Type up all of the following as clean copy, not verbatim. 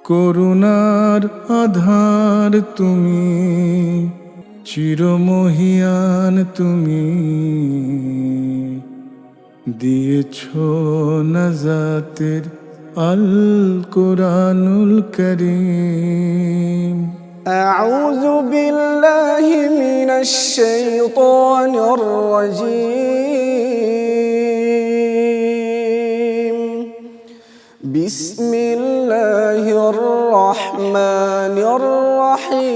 করুণার আধার তুমি, চিরমহিয়ান তুমি, দিয়েছ নাজাতের আল কোরআনুল করিম। أعوذ بالله من الشيطان الرجيم. بسم الله الرحمن الرحيم.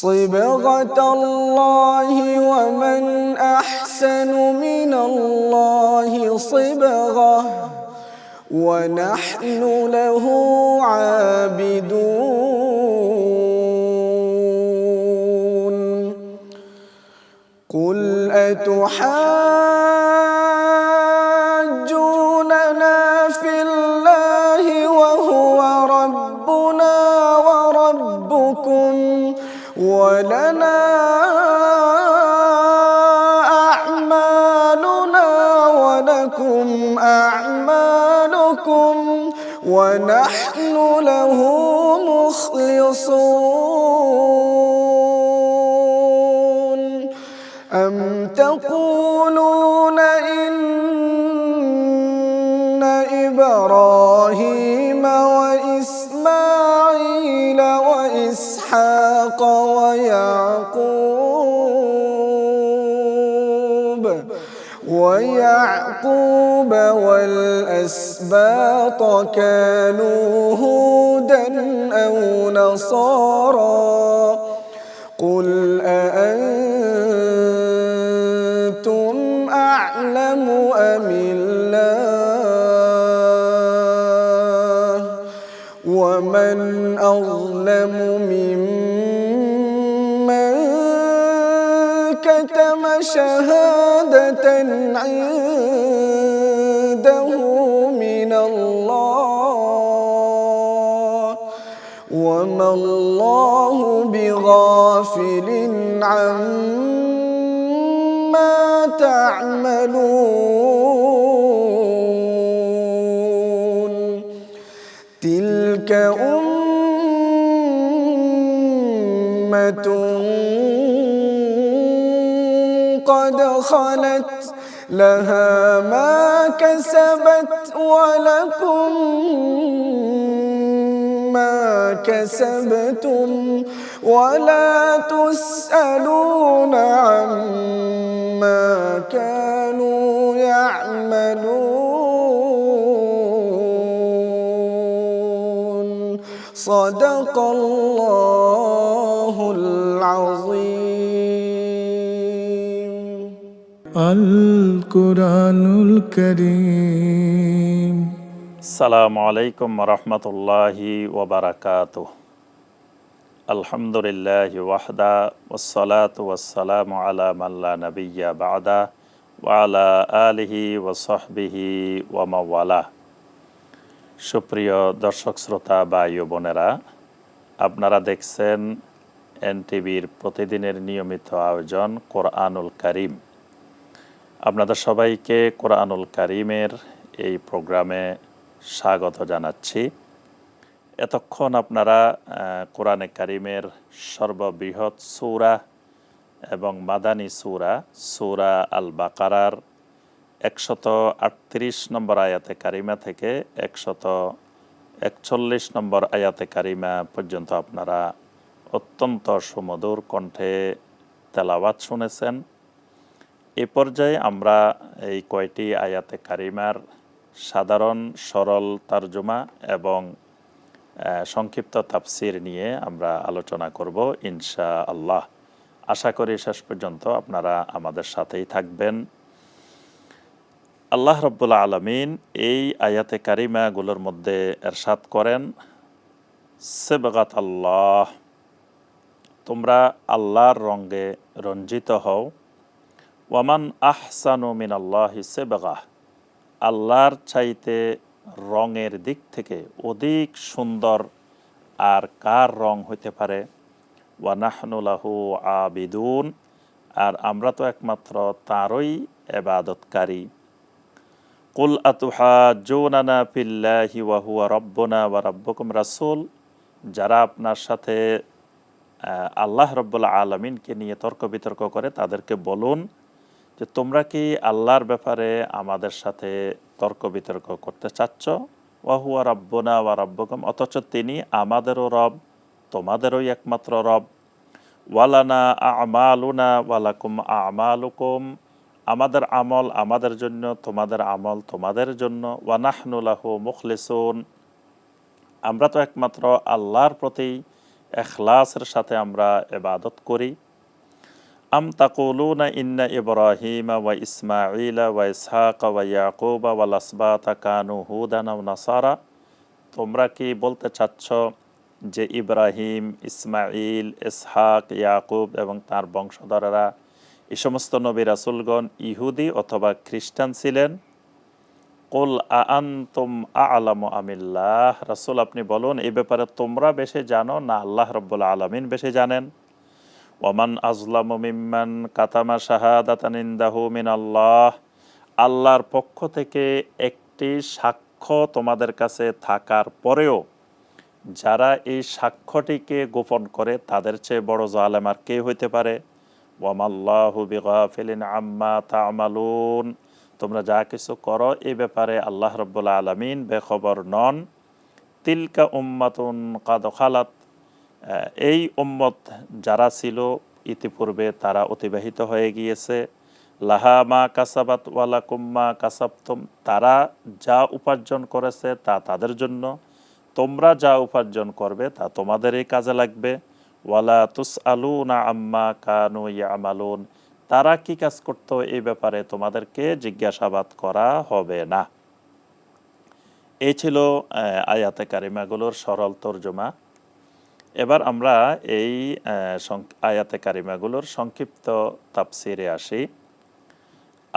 صبغة الله ومن أحسن من الله صبغة ونحن له عابدون. قل أتحاجوننا في الله وهو ربنا وربكم ولنا أعمالنا ولكم أعمالكم ونحن له مخلصون. أم تقولون إن إبراهيم وإسماعيل وإسحاق ويعقوب والأسباط كانوا هودا أو نصارى؟ قل أأنتم أعلم أم الله؟ ومن أظلم ممن كتم شهادة عنده من الله وما الله بغافل عما تعملون. تلك أمة قد خلت لها ما كسبت ولكم ما كسبتم ولا تسألون عما كانوا يعملون. صدق الله العظيم. আল কোরআনুল করিম। আসসালামু আলাইকুম রহমতুল্লাহি ওবারাকাতুহ। আলহামদুলিল্লাহি ওয়াহদা ওয়াসসালাতু ওয়াসসালামু আলা মান লা নাবিয়্যা বা'দা ওয়া আলা আলিহি ওয়া সাহবিহি ওয়া মাওয়ালা। সুপ্রিয় দর্শক শ্রোতা ভাই ও বোনেরা, আপনারা দেখছেন এনটিভির প্রতিদিনের নিয়মিত আয়োজন কোরআনুল কারীম। আপনাদের সবাইকে কোরআনুল কারীমের এই প্রোগ্রামে স্বাগত জানাচ্ছি। এতক্ষণ আপনারা কোরআনে কারীমের সর্ববৃহৎ সূরা এবং মাদানী সূরা আল বাকারার 138 নম্বর আয়াতে কারিমা থেকে 141 নম্বর আয়াতে কারিমা পর্যন্ত আপনারা অত্যন্ত সুমধুর কণ্ঠে তেলাওয়াত শুনেছেন। এ পর্যায়ে আমরা এই কয়টি আয়াতে কারিমার সাধারণ সরল তরজমা এবং সংক্ষিপ্ত তাফসির নিয়ে আমরা আলোচনা করব ইনশাআল্লাহ। আশা করি শেষ পর্যন্ত আপনারা আমাদের সাথেই থাকবেন। আল্লাহ রাব্বুল আলামিন এই আয়াতে কারিমাগুলোর মধ্যে এরশাদ করেন, সিবগাত আল্লাহ, তোমরা আল্লাহর রঙে রঞ্জিত হও। ওয়ামান আহসানু মিনাল্লাহি সিবগাহ, আল্লাহর চাইতে রঙের দিক থেকে অধিক সুন্দর আর কার রং হইতে পারে? ওয়া নাহনু লাহু আবিদুন, আর আমরা তো একমাত্র তাঁরই ইবাদতকারী। কুল আতুহাজ্জুনানা ফিল্লাহি ওয়া হুয়া রাব্বুনা ওয়া রাব্বুকুম, রাসূল যারা আপনার সাথে আল্লাহ রব্বুল আলামিনকে নিয়ে তর্ক বিতর্ক করে তাদেরকে বলুন যে তোমরা কি আল্লাহর ব্যাপারে আমাদের সাথে তর্ক বিতর্ক করতে চাচ্ছ? ওয়া হুয়া রাব্বুনা ওয়া রাব্বুকুম, অথচ তিনি আমাদেরও রব, তোমাদেরই একমাত্র রব। ওয়ালানা আমালুনা ওয়ালাকুম আমালুকুম, আমাদের আমল আমাদের জন্য, তোমাদের আমল তোমাদের জন্য। ওয়া নাহনু লাহু মুখলিসুন, আমরা তো একমাত্র আল্লাহর প্রতি ইখলাসের সাথে আমরা ইবাদত করি। আম তাকুলুনা ইন্না ইব্রাহিমা ওয়া ইসমাঈলা ওয়া ইসহাকা ওয়া ইয়াকুবা ওয়াল আসবাতা কানু হুদান ওয়া নাসারা, তোমরা কি বলতে চাচ্ছ যে ইব্রাহিম, ইসমাঈল, ইসহাক, ইয়াকুব এবং তার বংশধরেরা এই সমস্ত নবী রাসূলগণ ইহুদি অথবা খ্রিস্টান ছিলেন? কুল আআনতুম আ'লামু আমিল্লাহ, রাসূল আপনি বলুন এই ব্যাপারে তোমরা বেশি জানো না আল্লাহ রাব্বুল আলামিন বেশি জানেন? ওয়ামান আযলামু মিম্মান কাতামা শাহাদাতান ইনদাহু মিনাল্লাহ, আল্লাহর পক্ষ থেকে একটি সাক্ষ্য তোমাদের কাছে থাকার পরেও যারা এই সাক্ষ্যটিকে গোপন করে তাদের চেয়ে বড় জালেম আর কে হইতে পারে? ওয়ামাল্লাহু বিগাফিলিন আম্মা তা'মালুন, তোমরা যা কিছু করো এই ব্যাপারে আল্লাহ রাব্বুল আলামিন বেখবর নন। তিলকা উম্মাতুন কাদ খালাত, এই উম্মত যারা ছিল ইতিপূর্বে তারা অতিবাহিত হয়ে গিয়েছে। লাহা মা কাসাবাত ওয়ালাকুম মা কাসাবতুম, তারা যা উপার্জন করেছে তা তাদের জন্য, তোমরা যা উপার্জন করবে তা তোমাদেরই কাজে লাগবে। ওয়ালা তুসআলুনা আম্মা কানু ইয়ামালুন, তারা কি কাজ করতো এই ব্যাপারে তোমাদেরকে জিজ্ঞাসাবাদ করা হবে না। এই ছিল আয়াতে কারিমাগুলোর সরল তর্জমা। এবার আমরা এই আয়াতে কারিমাগুলোর সংক্ষিপ্ত তাফসিরে আসি।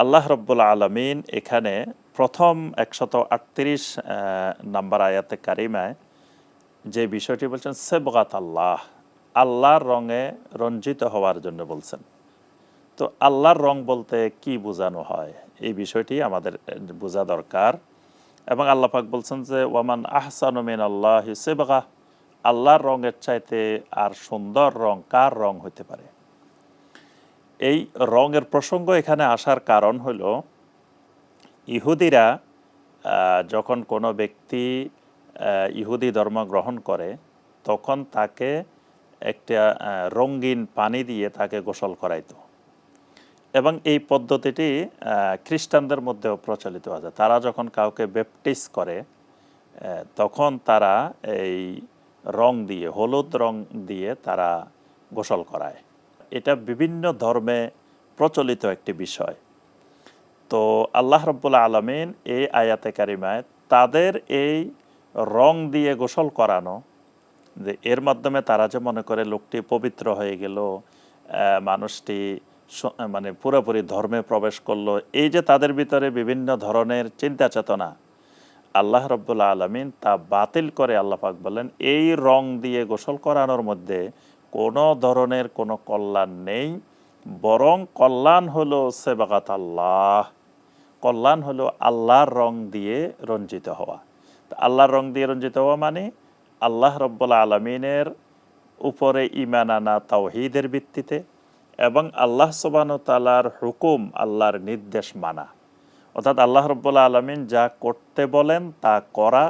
আল্লাহ রব্বুল আলামিন এখানে প্রথম 138 নাম্বার আয়াতে কারিমায় যে বিষয়টি বলছেন সেবগাত আল্লাহ, আল্লাহর রঙে রঞ্জিত হওয়ার জন্য বলছেন। তো আল্লাহর রং বলতে কি বোঝানো হয় এই বিষয়টি আমাদের বোঝা দরকার। এবং আল্লাহ পাক বলছেন যে ওয়ামান আহসানু মিনাল্লাহি সিবগা, আল্লাহর রঙের চাইতে আর সুন্দর রং কার রং হতে পারে? এই রঙের প্রসঙ্গ এখানে আসার কারণ হলো ইহুদিরা যখন কোনো ব্যক্তি ইহুদি ধর্ম গ্রহণ করে তখন তাকে একটা রঙিন পানি দিয়ে তাকে গোসল করাইতো, এবং এই পদ্ধতিটি খ্রিস্টানদের মধ্যেও প্রচলিত আছে। তারা যখন কাউকে ব্যাপটিস করে তখন তারা এই রং দিয়ে, হলুদ রং দিয়ে তারা গোসল করায়। এটা বিভিন্ন ধর্মে প্রচলিত একটি বিষয়। তো আল্লাহ রাব্বুল আলামিন এই আয়াতে কারিমায় তাদের এই রং দিয়ে গোসল করানো, যে এর মাধ্যমে তারা যে মনে করে লোকটি পবিত্র হয়ে গেল, মানুষটি মানে পুরোপুরি ধর্মে প্রবেশ করলো, এই যে তাদের ভিতরে বিভিন্ন ধরনের চিন্তা চেতনা, আল্লাহ রাব্বুল আলামিন তা বাতিল করে আল্লাহ পাক বলেন এই রং দিয়ে গোসল করানোর মধ্যে কোনো ধরনের কোনো কল্যাণ নেই, বরং কল্যাণ হলো সেবাগাত আল্লাহ, কল্যাণ হলো আল্লাহর রং দিয়ে রঞ্জিত হওয়া। আল্লাহর রং দিয়ে রঞ্জিত হওয়া মানে আল্লাহ রাব্বুল আলামিনের উপরে ঈমান আনা তাওহীদের ভিত্তিতে, এবং আল্লাহ সুবহানাহু ওয়া তাআলার হুকুম, আল্লাহর নির্দেশ মানা। অর্থাৎ আল্লাহ রাব্বুল আলামিন যা করতে বলেন তা করা,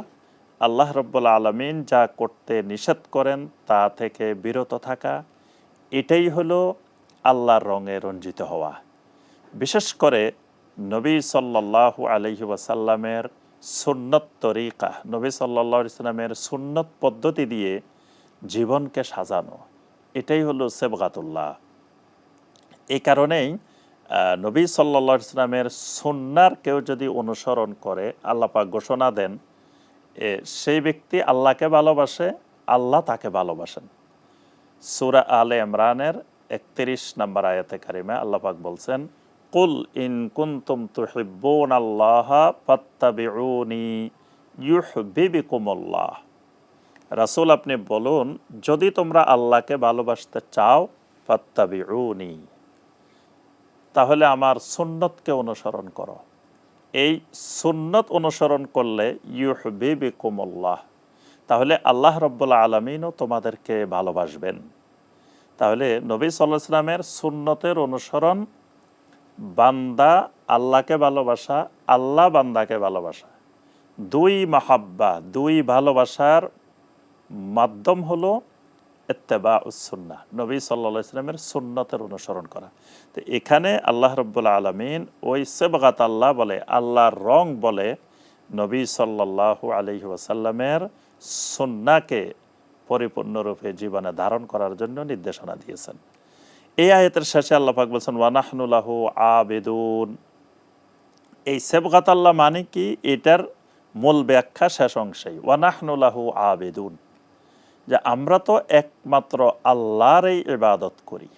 আল্লাহ রাব্বুল আলামিন যা করতে নিষেধ করেন তা থেকে বিরত থাকা, এটাই হলো আল্লাহর রঙে রঞ্জিত হওয়া। বিশেষ করে নবী সাল্লাল্লাহু আলাইহি ওয়াসাল্লামের সুন্নত তরিকা, নবী সাল্লাল্লাহু আলাইহি ওয়াসাল্লামের সুন্নত পদ্ধতি দিয়ে জীবনকে সাজানো, এটাই হলো সেবগাতুল্লাহ। এই কারণেই নবী সাল্লাল্লাহু আলাইহি ওয়াসাল্লামের সুন্নাহর কেউ যদি অনুসরণ করে, আল্লাহ পাক ঘোষণা দেন সেই ব্যক্তি আল্লাহকে ভালোবাসে, আল্লাহ তাকে ভালোবাসেন। সূরা আলে ইমরানের 31 নম্বর আয়াতে কারিমা আল্লাহ পাক বলছেন কুল ইন কুনতুম তুহিব্বুনাল্লাহা ফাত্তাবিউনি ইউহিব্বুকুমুল্লাহ, রাসূল আপনি বলুন যদি তোমরা আল্লাহকে ভালোবাসতে চাও ফাত্তাবিউনি, তাহলে আমার সুন্নতকে অনুসরণ করো। এই সুন্নত অনুসরণ করলে ইউহিব্বুকুমুল্লাহ, তাহলে আল্লাহ রাব্বুল আলামিনও তোমাদেরকে ভালোবাসবেন। তাহলে নবী সাল্লাল্লাহু আলাইহি ওয়াসাল্লামের সুন্নতের অনুসরণ, বান্দা আল্লাহকে ভালোবাসা, আল্লাহ বান্দাকে ভালোবাসা, দুই মাহাব্বা, দুই ভালোবাসার মাধ্যম হলো ইত্তেবাউস সুন্নাহ, নবী সাল্লাল্লাহু আলাইহি ওয়াসাল্লামের সুন্নতের অনুসরণ করা। তো এখানে আল্লাহ রাব্বুল আলামিন ওই সিবগাত আল্লাহ বলে, আল্লাহর রং বলে, নবী সাল্লাল্লাহু আলাইহি ওয়াসাল্লামের সুন্নাহকে পরিপূর্ণরূপে জীবনে ধারণ করার জন্য নির্দেশনা দিয়েছেন। এই আয়াতের শেষে আল্লাহ পাক বলছেন ওয়া নাহনু লাহু আবিদুন। এই সিবগাত আল্লাহ মানে কি, এটার মূল ব্যাখ্যা শেষ অংশেই, ওয়া নাহনু লাহু আবিদুন, যে আমরা তো একমাত্র আল্লাহরই ইবাদত করি।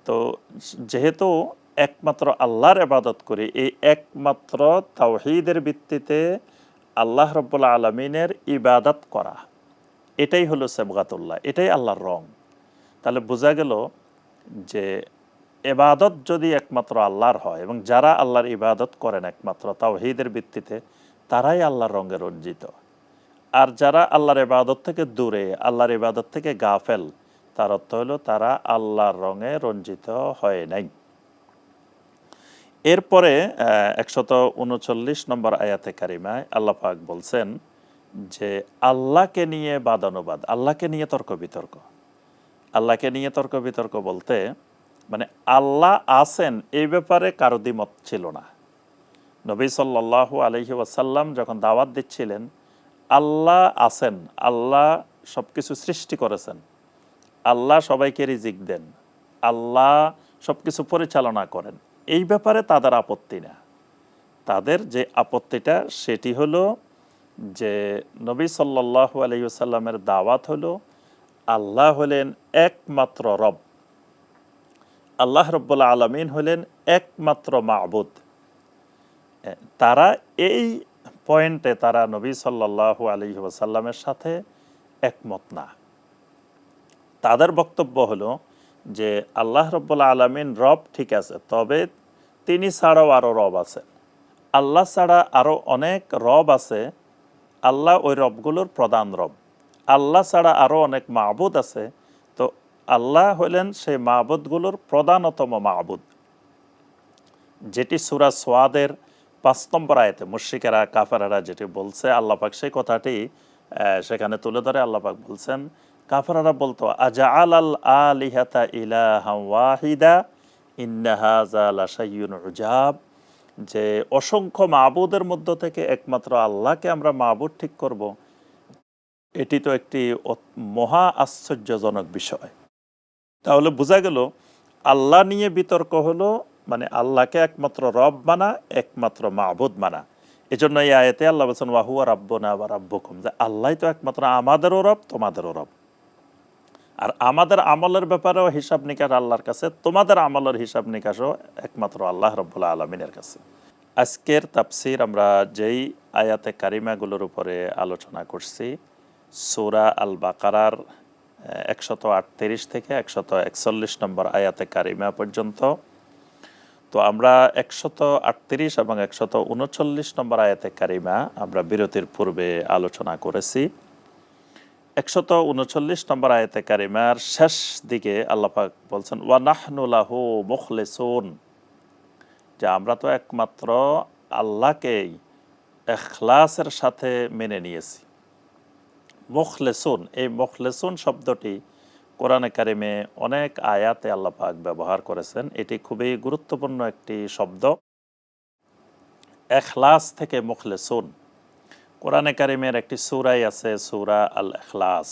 তো যেহেতু একমাত্র আল্লাহর ইবাদত করি, এই একমাত্র তাওহীদের ভিত্তিতে আল্লাহ রাব্বুল আলামিনের ইবাদত করা, এটাই হলো সিবগাতুল্লাহ, এটাই আল্লাহর রং। তাহলে বোঝা গেল যে ইবাদত যদি একমাত্র আল্লাহর হয় এবং যারা আল্লাহর ইবাদত করেন একমাত্র তাওহীদের ভিত্তিতে, তারাই আল্লাহর রঙে রঞ্জিত। আর যারা আল্লাহর ইবাদত থেকে দূরে, আল্লাহর ইবাদত থেকে গাফেল, তার অর্থ হলো তারা আল্লাহর রঙে রঞ্জিত হয় নাই। এরপরে 139 নম্বর আয়াতে কারিমায় আল্লাহ পাক বলছেন যে আল্লাহকে নিয়ে বাদানুবাদ, আল্লাহকে নিয়ে তর্ক বিতর্ক। আল্লাহকে নিয়ে তর্ক বিতর্ক বলতে মানে আল্লাহ আছেন এই ব্যাপারে কারো দ্বিমত ছিল না। নবী সাল্লাল্লাহু আলাইহি ওয়াসাল্লাম যখন দাওয়াত দিচ্ছিলেন, আল্লাহ আছেন, আল্লাহ সব কিছু সৃষ্টি করেছেন, আল্লাহ সবাইকে রিজিক দেন, আল্লাহ সব কিছু পরিচালনা করেন, এই ব্যাপারে তাদের আপত্তি না। তাদের যে আপত্তিটা সেটি হলো যে নবী সাল্লাল্লাহু আলাইহি ওয়াসাল্লামের দাওয়াত হলো আল্লাহ হলেন একমাত্র রব, আল্লাহ রাব্বুল আলামিন হলেন একমাত্র মাবুদ। তারা এই পয়েন্টে তারা নবী সাল্লাল্লাহু আলাইহি ওয়াসাল্লামের সাথে একমত না। তাদের বক্তব্য হলো যে আল্লাহ রাব্বুল আলামিন রব ঠিক আছে, তবে তিনি ছাড়াও আরও রব আছে, আল্লাহ ছাড়া আরও অনেক রব আছে, আল্লাহ ওই রবগুলোর প্রধান রব, আল্লাহ ছাড়া আরও অনেক মাবুদ আছে, তো আল্লাহ হলেন সেই মাবুদগুলোর প্রধানতম মাবুদ। যেটি সূরা সোয়াদের 5 নম্বর আয়াতে মুশরিকেরা কাফেরেরা যেটি বলছে, আল্লাহ পাক সেই কথাটি সেখানে তুলে ধরে। আল্লাহ পাক বলছেন, কাফেরেরা বলতো আজআলাল আলিহাতা ইলাহান ওয়াহিদা ইন্না হাযা লাশাইউন উজাব, যে অসংখ্য মাবুদের মধ্য থেকে একমাত্র আল্লাহকে আমরা মাবুদ ঠিক করব, এটি তো একটি মহা আশ্চর্যজনক বিষয়। তাহলে বোঝা গেল আল্লাহ নিয়ে বিতর্ক হলো মানে আল্লাহকে একমাত্র রব মানা, একমাত্র মাবুদ মানা। এজন্য এই আয়াতে আল্লাহ বলছেন ওয়া হুয়া রাব্বুনা ওয়া রাব্বুকুম, যে আল্লাহই তো একমাত্র আমাদেরও রব, তোমাদেরও রব। আর আমাদের আমলের ব্যাপারেও হিসাব নিকাশ আল্লাহর কাছে, তোমাদের আমলের হিসাব নিকাশও একমাত্র আল্লাহ রাব্বুল আলামিনের কাছে। আজকের তাফসীর আমরা যেই আয়াতে কারিমাগুলোর উপরে আলোচনা করছি, সূরা আল বাকারার 138 থেকে 141 নম্বর আয়াতে কারিমা পর্যন্ত। তো আমরা 138 এবং 139 নম্বর আয়াতে কারিমা আমরা বিরতির পূর্বে আলোচনা করেছি। 139 নম্বর আয়াতে কারিমার শেষ দিকে আল্লাহ পাক বলছেন ওয়া নাহনু লাহু মুখলিসুন, যে আমরা তো একমাত্র আল্লাহকেই ইখলাসের সাথে মেনে নিয়েছি। মুখলিসুন, এই মুখলিসুন শব্দটি কোরআনে কারিমে অনেক আয়াতে আল্লাহ পাক ব্যবহার করেছেন। এটি খুবই গুরুত্বপূর্ণ একটি শব্দ, ইখলাস থেকে মুখলিসুন। কোরআনে কারিমের একটি সূরাই আছে সূরা আল ইখলাস,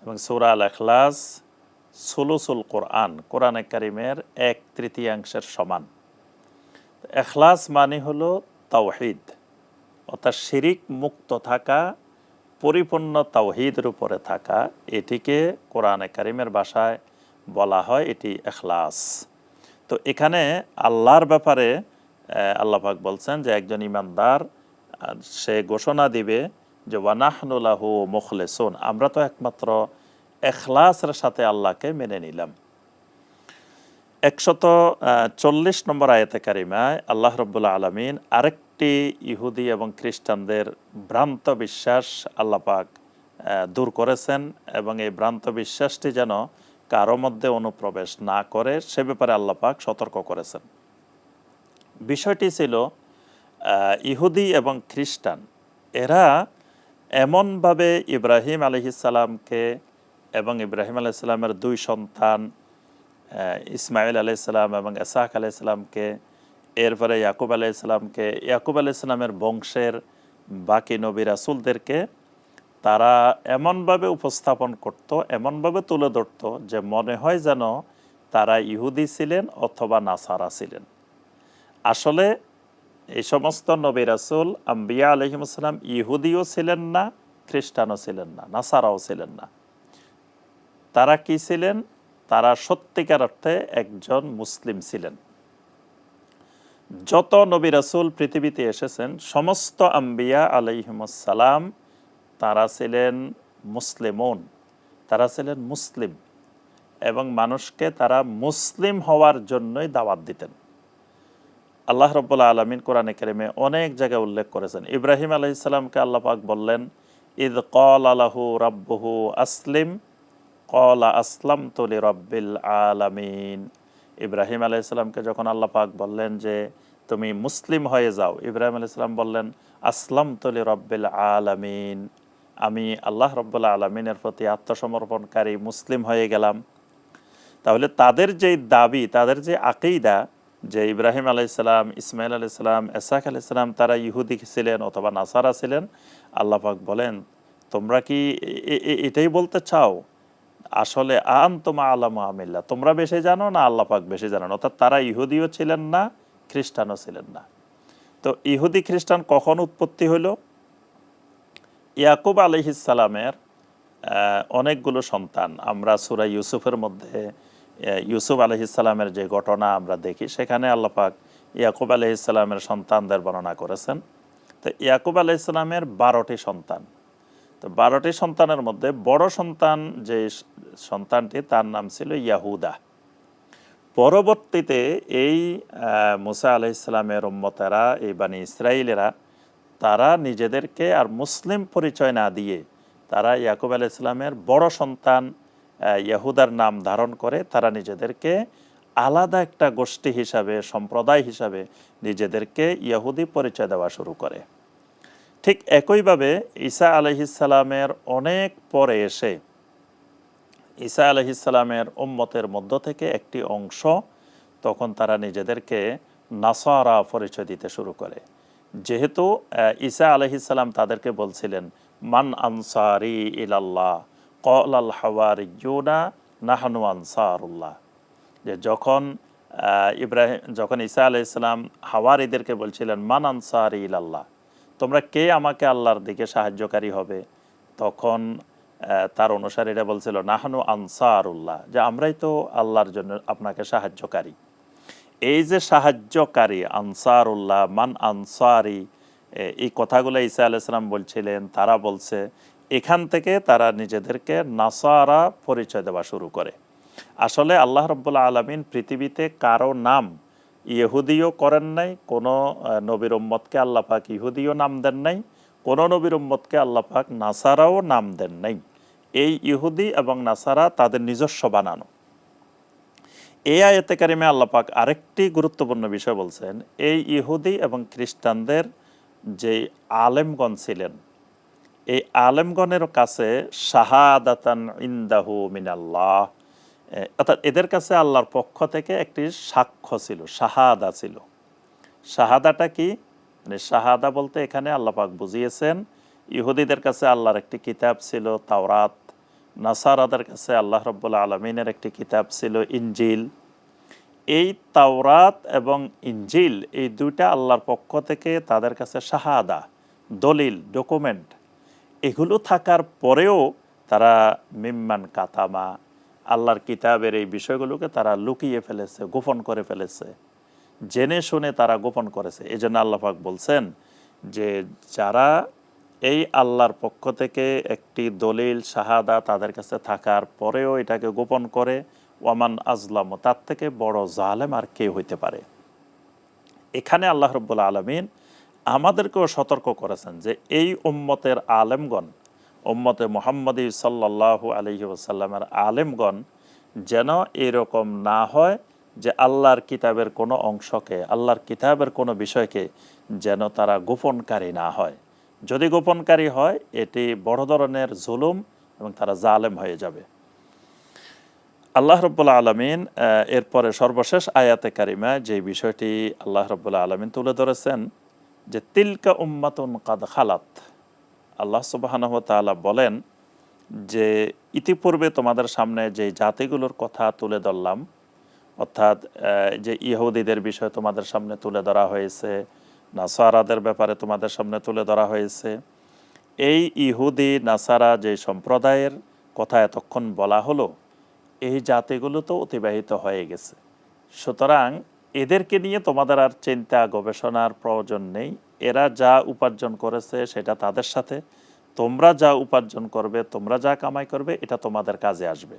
এবং সূরা আল ইখলাস সুলুসুল কোরআন, কোরআনে কারিমের 1/3 সমান। ইখলাস মানে হলো তাওহীদ, অর্থাৎ শিরিক মুক্ত থাকা, পরিপূর্ণ তাওহীদের উপরে থাকা, এটিকে কোরআনে কারিমের ভাষায় বলা হয় এটি ইখলাস। তো এখানে আল্লাহর ব্যাপারে আল্লাহ পাক বলছেন যে একজন ঈমানদার সে ঘোষণা দিবে যে ওয়া নাহনু লাহু মুখলিসুন, আমরা তো একমাত্র ইখলাসের সাথে আল্লাহকে মেনে নিলাম। 140 নম্বর আয়াতে কারিমায় আল্লাহ রাব্বুল আলামিন আরেকটি ইহুদি এবং খ্রিস্টানদের ভ্রান্ত বিশ্বাস আল্লাহ পাক দূর করেছেন, এবং এই ভ্রান্ত বিশ্বাসটি যেন কারো মধ্যে অনুপ্রবেশ না করে সে ব্যাপারে আল্লাহ পাক সতর্ক করেছেন। বিষয়টি ছিল ইহুদি এবং খ্রিস্টান এরা এমনভাবে ইব্রাহিম আলাইহিসসালামকে এবং ইব্রাহিম আলাইহিসসালামের দুই সন্তান ইসমাইল আলাইহিসসালাম এবং ইসহাক আলাইহিসসালামকে, এরপরে ইয়াকুব আলাইহিসসালামকে, ইয়াকুব আলাইহিসসালামের বংশের বাকি নবী রাসূলদেরকে তারা এমনভাবে উপস্থাপন করত, এমনভাবে তুলে ধরত যে মনে হয় যেন তারা ইহুদি ছিলেন অথবা নাসারা ছিলেন। আসলে এই সমস্ত নবী রাসূল আম্বিয়া আলাইহিমুসসালাম ইহুদিও ছিলেন না, খ্রিস্টানও ছিলেন না, নাসারাও ছিলেন না। তারা কি ছিলেন? তারা সত্যিকার অর্থে একজন মুসলিম ছিলেন। যত নবী রাসূল পৃথিবীতে এসেছেন সমস্ত আম্বিয়া আলাইহিমুসসালাম তারা ছিলেন মুসলিমুন, তারা ছিলেন মুসলিম, এবং মানুষকে তারা মুসলিম হওয়ার জন্যই দাওয়াত দিতেন। আল্লাহ রাব্বুল আলামিন কোরআনে কারিমে অনেক জায়গায় উল্লেখ করেছেন। ইব্রাহিম আলাইহিস সালামকে আল্লাহ পাক বললেন, ইদ ক্বালা লাহু রাব্বুহু আসলিম ক্বালা আসলামতু লিরাব্বিল আলামিন। ইব্রাহিম আলাইহিস সালামকে যখন আল্লাহ পাক বললেন যে তুমি মুসলিম হয়ে যাও, ইব্রাহিম আলাইহিস সালাম বললেন আসলামতু লিরাব্বিল আলামিন, আমি আল্লাহ রাব্বুল আলামিনের প্রতি আত্মসমর্পণকারী মুসলিম হয়ে গেলাম। তাহলে তাদের যে দাবি, তাদের যে আকীদা যে ইব্রাহিম আলাইহিসসালাম, ইসমাইল আলাইহিসসালাম, ইসহাক আলাইহিসসালাম তারা ইহুদি ছিলেন অথবা নাসারা ছিলেন, আল্লাহ পাক বলেন তোমরা কি এটাই বলতে চাও? আসলে আনতুম আ'লামু আমিল্লাহ, তোমরা বেশি জানো না আল্লাহ পাক বেশি জানেন। অর্থাৎ তারা ইহুদিও ছিলেন না, খ্রিস্টানও ছিলেন না। তো ইহুদি খ্রিস্টান কখন উৎপত্তি হইল? ইয়াকুব আলাইহিসসালামের অনেকগুলো সন্তান, আমরা সূরা ইউসুফের মধ্যে ইউসুফ আলাইহিসসালামের যে ঘটনা আমরা দেখি সেখানে আল্লাহ পাক ইয়াকুব আলাইহিসসালামের সন্তানদের বর্ণনা করেছেন। তো ইয়াকুব আলাইহিসসালামের 12টি সন্তান। তো 12টি সন্তানের মধ্যে বড় সন্তান যে সন্তানটি তার নাম ছিল ইয়াহুদা। পরবর্তীতে এই মুসা আলাইহিসসালামের উম্মতেরা, এই বানি ইসরাইলেরা, তারা নিজেদেরকে আর মুসলিম পরিচয় না দিয়ে তারা ইয়াকুব আলাইহিসসালামের বড় সন্তান ইয়াহুদার নাম ধারণ করে তারা নিজেদেরকে আলাদা একটা গোষ্ঠী হিসাবে, সম্প্রদায় হিসাবে নিজেদেরকে ইহুদি পরিচয় দেওয়া শুরু করে। ঠিক একইভাবে ঈসা আলাইহিসসালামের অনেক পরে এসে ঈসা আলাইহিসসালামের উম্মতের মধ্য থেকে একটি অংশ তখন তারা নিজেদেরকে নাসারা পরিচয় দিতে শুরু করে। যেহেতু ঈসা আলাইহিসসালাম তাদেরকে বলছিলেন মান আনসারি ইলাল্লাহ ক্বালাল হাওয়ারিয়ুনা নাহনু আনসারুল্লাহ, যে যখন ঈসা আলাইহিসসালাম হাওয়ারিদেরকে বলছিলেন মান আনসারি ইলাল্লাহ, তোমরা কে আমাকে আল্লাহর দিকে সাহায্যকারী হবে, তখন তার অনুসারীরা বলছিল নাহনু আনসারুল্লাহ, যে আমরাই তো আল্লাহর জন্য আপনাকে সাহায্যকারী। এই যে সাহায্যকারী আনসারুল্লাহ, মান আনসারি, এই কথাগুলো ঈসা আলাইহিস সালাম বলছিলেন, তারা বলছে, এখান থেকে তারা নিজেদেরকে নাসারা পরিচয় দেওয়া শুরু করে। আসলে আল্লাহ রাব্বুল আলামিন পৃথিবীতে কারো নাম ইহুদিও করেন নাই, কোনো নবীর উম্মতকে আল্লাহ পাক ইহুদিও নাম দেন নাই, কোনো নবীর উম্মতকে আল্লাহ পাক নাসারাও নাম দেন নাই। এই ইহুদি এবং নাসারা তাদের নিজস্ব বানানো। এই আয়াতে কারিমে আল্লাহ পাক আরেকটি গুরুত্বপূর্ণ বিষয় বলছেন, এই ইহুদি এবং খ্রিস্টানদের যে আলেমগণ ছিলেন, এই আলেমগণের কাছে শাহাদাতান ইনদাহু মিনাল্লাহ, অর্থাৎ এদের কাছে আল্লাহর পক্ষ থেকে একটি সাক্ষ্য ছিল, শাহাদা ছিল। শাহাদাটা কি? মানে শাহাদা বলতে এখানে আল্লাহ পাক বুঝিয়েছেন ইহুদিদের কাছে আল্লাহর একটি কিতাব ছিল তাওরাত, নাসারাদের কাছে আল্লাহ রাব্বুল আলামিনের একটি কিতাব ছিল ইনজিল। এই তাওরাত এবং ইনজিল এই দুইটা আল্লাহর পক্ষ থেকে তাদের কাছে শাহাদা, দলিল, ডকুমেন্ট, এগুলো থাকার পরেও তারা মিম্মান কাতামা, আল্লাহর কিতাবের এই বিষয়গুলোকে তারা লুকিয়ে ফেলেছে, গোপন করে ফেলেছে, জেনে শুনে তারা গোপন করেছে। এই জন্য আল্লাহ পাক বলছেন যে যারা এই আল্লাহর পক্ষ থেকে একটি দলিল, শাহাদা তাদের কাছে থাকার পরেও এটাকে গোপন করে, ওয়ামান আজলাম, তার থেকে বড় জালেম আর কে হইতে পারে। এখানে আল্লাহ রাব্বুল আলামিন আমাদেরকেও সতর্ক করেছেন যে এই উম্মতের আলেমগণ, উম্মতে মুহাম্মদী সাল্লাল্লাহু আলাইহি ওয়াসাল্লামের আলেমগণ যেন এরকম না হয় যে আল্লাহর কিতাবের কোনো অংশকে, আল্লাহর কিতাবের কোনো বিষয়কে যেন তারা গোপনকারী না হয়। যদি গোপনকারী হয় এটি বড় ধরনের জুলুম এবং তারা জালেম হয়ে যাবে। আল্লাহ রাব্বুল আলামিন এরপরে সর্বশেষ আয়াতে কারিমা যে বিষয়টি আল্লাহ রাব্বুল আলামিন তুলে ধরেছেন যে তিলকা উম্মাতুন কাদ খালাত। আল্লাহ সুবহানাহু ওয়া তাআলা বলেন যে ইতিপূর্বে তোমাদের সামনে যে জাতিগুলোর কথা তুলে ধরলাম, অর্থাৎ যে ইহুদিদের বিষয় তোমাদের সামনে তুলে ধরা হয়েছে, নাসারাদের ব্যাপারে তোমাদের সামনে তুলে ধরা হয়েছে, এই ইহুদি নাসারা যে সম্প্রদায়ের কথা এতক্ষণ বলা হলো, এই জাতিগুলো তো অতিবাহিত হয়ে গেছে। সুতরাং এদেরকে নিয়ে তোমাদের আর চিন্তা গবেষণার প্রয়োজন নেই। এরা যা উপার্জন করেছে সেটা তাদের সাথে, তোমরা যা উপার্জন করবে, তোমরা যা কামাই করবে, এটা তোমাদের কাজে আসবে।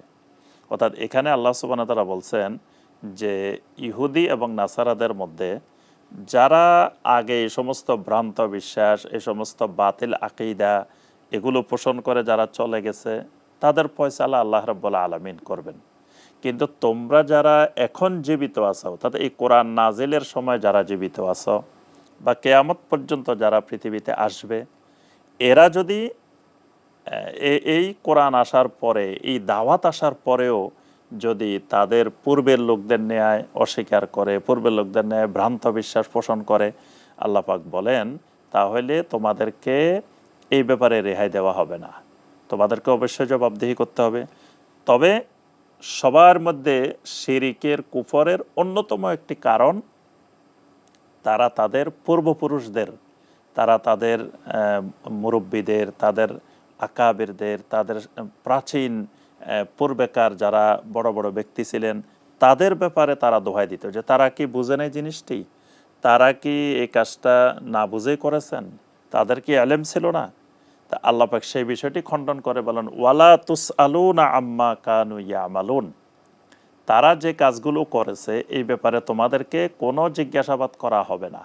অর্থাৎ এখানে আল্লাহ সুবহানাহু ওয়া তাআলা বলছেন যে ইহুদি এবং নাসারাদের মধ্যে যারা আগে এই সমস্ত ভ্রান্ত বিশ্বাস, এই সমস্ত বাতিল আকীদা এগুলো পোষণ করে যারা চলে গেছে, তাদের ফয়সালা আল্লাহ রাব্বুল আলামিন করবেন। কিন্তু তোমরা যারা এখন জীবিত আছো, অর্থাৎ এই কোরআন নাজিলের সময় যারা জীবিত আছো বা কিয়ামত পর্যন্ত যারা পৃথিবীতে আসবে, এরা যদি এই কোরআন আসার পরে, এই দাওয়াত আসার পরেও যদি তাদের পূর্বের লোকদের ন্যায় অস্বীকার করে, পূর্বের লোকদের ন্যায় ভ্রান্ত বিশ্বাস পোষণ করে, আল্লাহ পাক বলেন তাহলে তোমাদেরকে এই ব্যাপারে রেহাই দেওয়া হবে না, তোমাদেরকে অবশ্যই জবাবদিহি করতে হবে। তবে সবার মধ্যে শিরিকের, কুফরের অন্যতম একটি কারণ তারা তাদের পূর্বপুরুষদের, তারা তাদের মুরব্বীদের, তাদের আকাবিরদের, তাদের প্রাচীন পূর্বেকার যারা বড় বড় ব্যক্তি ছিলেন তাদের ব্যাপারে তারা দোহাই দিত যে তারা কি বুঝে নেই জিনিসটি, তারা কি এই কাজটা না বুঝেই করেছেন, তাদের কি আলেম ছিল না। তা আল্লাহ পাক সেই বিষয়টি খণ্ডন করে বলেন ওয়ালা তুসআলুনা আম্মা কানু ইয়ামালুন, তারা যে কাজগুলো করেছে এই ব্যাপারে তোমাদেরকে কোনো জিজ্ঞাসাবাদ করা হবে না,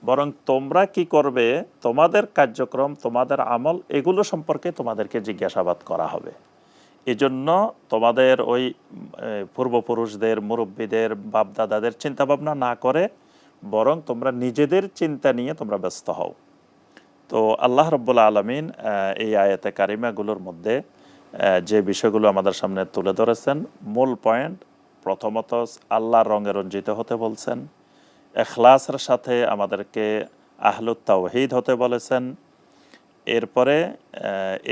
বরং তোমরা কি করবে, তোমাদের কার্যক্রম, তোমাদের আমল, এগুলো সম্পর্কে তোমাদেরকে জিজ্ঞাসাবাদ করা হবে। এজন্য তোমাদের ওই পূর্বপুরুষদের, মুরব্বীদের, বাপদাদাদের চিন্তাভাবনা না করে বরং তোমরা নিজেদের চিন্তা নিয়ে তোমরা ব্যস্ত হও। তো আল্লাহ রাব্বুল আলামিন এই আয়াতে কারিমাগুলোর মধ্যে যে বিষয়গুলো আমাদের সামনে তুলে ধরেছেন, মূল পয়েন্ট প্রথমত আল্লাহর রঙে রঞ্জিত হতে বলছেন, ইখলাসের সাথে আমাদেরকে আহলুত তাওহীদ হতে বলেছেন। এরপরে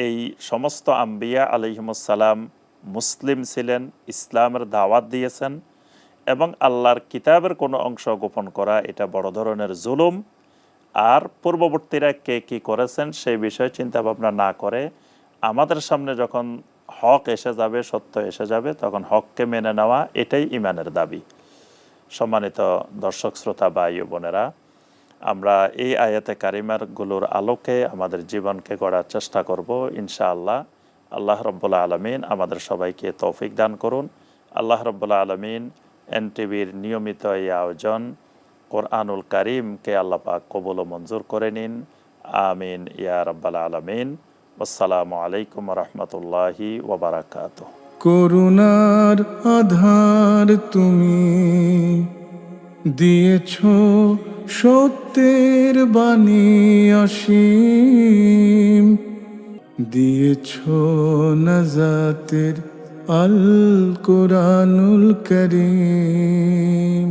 এই সমস্ত আম্বিয়া আলাইহিমুস সালাম মুসলিম ছিলেন, ইসলামের দাওয়াত দিয়েছেন, এবং আল্লাহর কিতাবের কোনো অংশ গোপন করা এটা বড় ধরনের জুলুম। আর পূর্ববর্তীরা কে কী করেছেন সেই বিষয়ে চিন্তা ভাবনা না করে আমাদের সামনে যখন হক এসে যাবে, সত্য এসে যাবে, তখন হককে মেনে নেওয়া, এটাই ঈমানের দাবি। সম্মানিত দর্শক শ্রোতা ভাই ও বোনেরা, আমরা এই আয়াতে কারিমারগুলোর আলোকে আমাদের জীবনকে গড়ার চেষ্টা করব ইনশাআল্লাহ। আল্লাহ রাব্বুল আলামিন আমাদের সবাইকে তৌফিক দান করুন। আল্লাহ রাব্বুল আলামিন এনটিভির নিয়মিত এই আয়োজন কোরআনুল কারীমকে আল্লাহ পাক কবুল ও মঞ্জুর করে নিন, আমিন ইয়া রাব্বাল আলামিন। আসসালামু আলাইকুম ওয়া রাহমাতুল্লাহি ওয়া বারাকাতুহু। করুণার আধার তুমি দিয়েছ, সত্যের বাণী অসীম দিয়েছ, নাজাতের আল কোরআনুল কারীম।